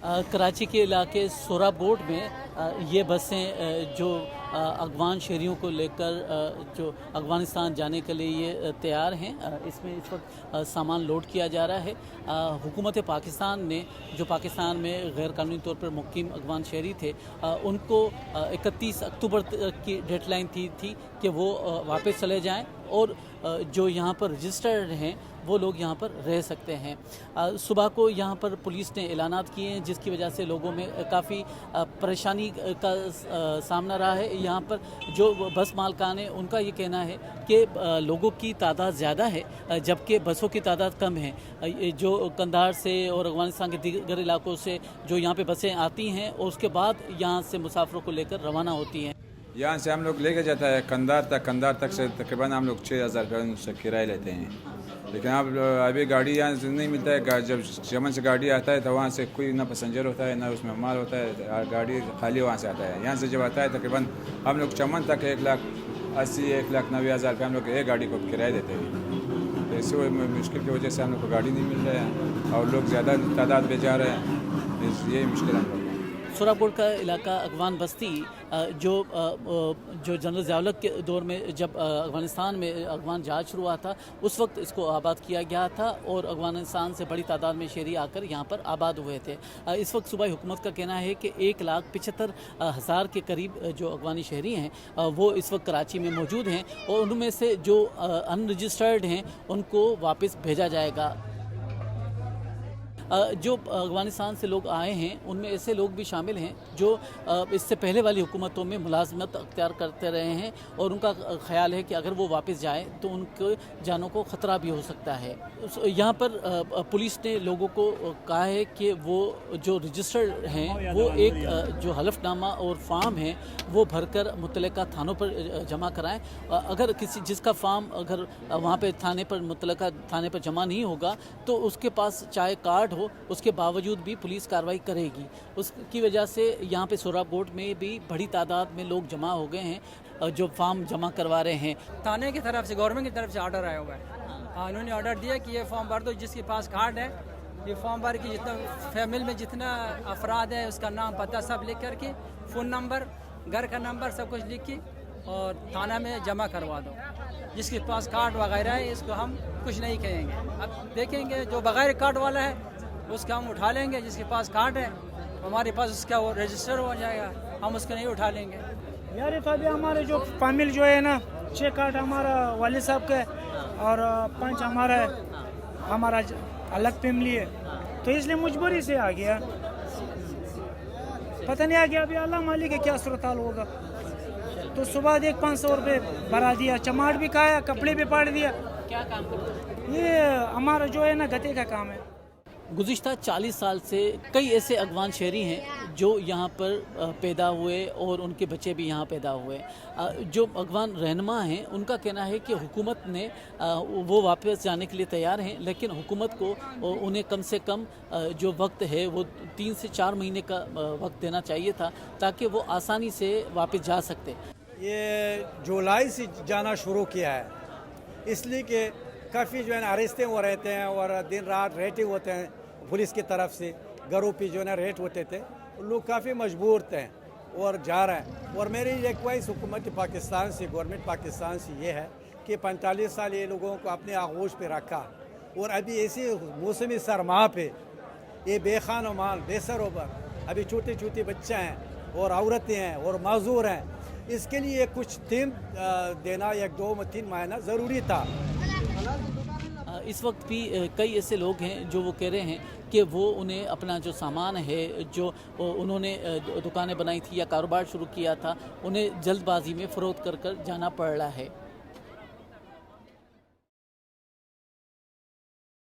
कराची के इलाके सोराबकोट में ये बसें जो अफगान शहरियों को लेकर जो अफ़गानिस्तान जाने के लिए ये तैयार हैं। इसमें इस वक्त सामान लोड किया जा रहा है। हुकूमत पाकिस्तान ने जो पाकिस्तान में गैर कानूनी तौर पर मुकीम अफगान शहरी थे उनको 31 अक्टूबर की डेडलाइन थी कि वो वापस चले जाएं और जो यहाँ पर रजिस्टर्ड हैं वो लोग यहाँ पर रह सकते हैं। सुबह को यहाँ पर पुलिस ने ऐलानात किए हैं जिसकी वजह से लोगों में काफ़ी परेशानी का सामना रहा है। यहाँ पर जो बस मालकान है उनका ये कहना है कि लोगों की तादाद ज़्यादा है जबकि बसों की तादाद कम है। जो कंधार से और अफ़गानिस्तान के दीगर इलाकों से जो यहाँ पे बसें आती हैं और उसके बाद यहाँ से मुसाफिरों को लेकर रवाना होती हैं। यहाँ से हम लोग लेके जाता है कंधार तक से तकरीबन हम लोग 6,000 रुपये से किराया लेते हैं। लेकिन अब अभी गाड़ी यहाँ से नहीं मिलता है। जब यमन से गाड़ी आता है तो वहाँ से कोई ना पैसेंजर होता है ना उसमें माल होता है, गाड़ी खाली वहाँ से आता है। यहाँ से जब आता है तकरीबन हम लोग चमन तक 1,80,000 1,90,000 रुपये हम लोग एक गाड़ी को किराया देते हैं। तो इसी मुश्किल की वजह से हम लोग को गाड़ी नहीं मिल रहा है और लोग ज़्यादा तादाद में जा रहे हैं। यही मुश्किल हम लोग। सोराबकोट का इलाका अफगान बस्ती जो जनरल ज़ियाउल के दौर में जब अफ़गानिस्तान में अफगान जहाज शुरू हुआ था उस वक्त इसको आबाद किया गया था और अफ़गानिस्तान से बड़ी तादाद में शहरी आकर यहाँ पर आबाद हुए थे। इस वक्त सूबाई हुकूमत का कहना है कि 1,75,000 के करीब जो अफ़गानी शहरी हैं वो इस वक्त कराची में मौजूद हैं और उनमें से जो अनरजिस्टर्ड हैं उनको वापस भेजा जाएगा। जो अफ़गानिस्तान से लोग आए हैं उनमें ऐसे लोग भी शामिल हैं जो इससे पहले वाली हुकूमतों में मुलाजमत अख्तियार करते रहे हैं और उनका ख्याल है कि अगर वो वापस जाएं तो उनके जानों को ख़तरा भी हो सकता है। यहाँ पर पुलिस ने लोगों को कहा है कि वो जो रजिस्टर्ड हैं वो एक जो हलफनामा और फार्म है वो भरकर मुतल्लिका थानों पर जमा कराएं। अगर जिसका फार्म अगर वहाँ पे थाने पर मुतल्लिका थाने पर जमा नहीं होगा तो उसके पास चाहे कार्ड हो उसके बावजूद भी पुलिस कार्रवाई करेगी। उसकी वजह से यहाँ पे सोराबकोट में भी बड़ी तादाद में लोग जमा हो गए हैं जो फार्म जमा करवा रहे हैं। थाने की तरफ से गवर्नमेंट की तरफ से ऑर्डर आया हुआ है। उन्होंने ऑर्डर दिया कि ये फॉर्म भर दो, जिसके पास कार्ड है ये फॉर्म भर के जितना फैमिली में जितना अफराद है उसका नाम पता सब लिख करके फ़ोन नंबर घर का नंबर सब कुछ लिख के और थाना में जमा करवा दो। जिसके पास कार्ड वगैरह है इसको हम कुछ नहीं कहेंगे। अब देखेंगे जो बगैर कार्ड वाला है उसका हम उठा लेंगे, जिसके पास कार्ड है हमारे पास उसका वो रजिस्टर हो जाएगा, हम उसको नहीं उठा लेंगे। यार ये तो अभी हमारे जो फैमिली जो है ना 6 कार्ड हमारा वालिद साहब का और 5 हमारा है, हमारा अलग फैमिली है तो इसलिए मजबूरी से आ गया। पता नहीं आ गया अभी अल्लाह मालिक है क्या सूरत हाल होगा। तो सुबह देख 500 रुपये भरा दिया, चमाट भी खाया, कपड़े भी पाड़ दिया। क्या काम करते हैं? ये हमारा जो है ना गते का काम है। गुज़िश्ता 40 साल से कई ऐसे अफ़गान शहरी हैं जो यहाँ पर पैदा हुए और उनके बच्चे भी यहाँ पैदा हुए। जो अफ़गान रहनुमा हैं उनका कहना है कि हुकूमत ने वो वापस जाने के लिए तैयार हैं लेकिन हुकूमत को उन्हें कम से कम जो वक्त है वो 3 से 4 महीने का वक्त देना चाहिए था ताकि वो आसानी से वापस जा सकते। ये जुलाई से जाना शुरू किया है इसलिए कि काफ़ी जो है ना अरेस्टें हो रहते हैं और दिन रात रेटिंग होते हैं पुलिस की तरफ से। घरों पे जो है ना रेट होते थे, लोग काफ़ी मजबूर थे और जा रहे हैं। और मेरी रिक्वेस्ट हुकूमत पाकिस्तान से गवर्नमेंट पाकिस्तान से ये है कि 45 साल ये लोगों को अपने आगोश पे रखा और अभी ऐसे मौसमी सरमा पे ये बेखान माल बेसरोबर अभी छोटे छोटे बच्चे हैं और औरतें हैं और माजूर हैं, इसके लिए कुछ टीम देना 1, 2, 3 महीना ज़रूरी था। इस वक्त भी कई ऐसे लोग हैं जो वो कह रहे हैं कि वो उन्हें अपना जो सामान है जो उन्होंने दुकानें बनाई थी या कारोबार शुरू किया था उन्हें जल्दबाजी में फ़रोख्त कर जाना पड़ रहा है।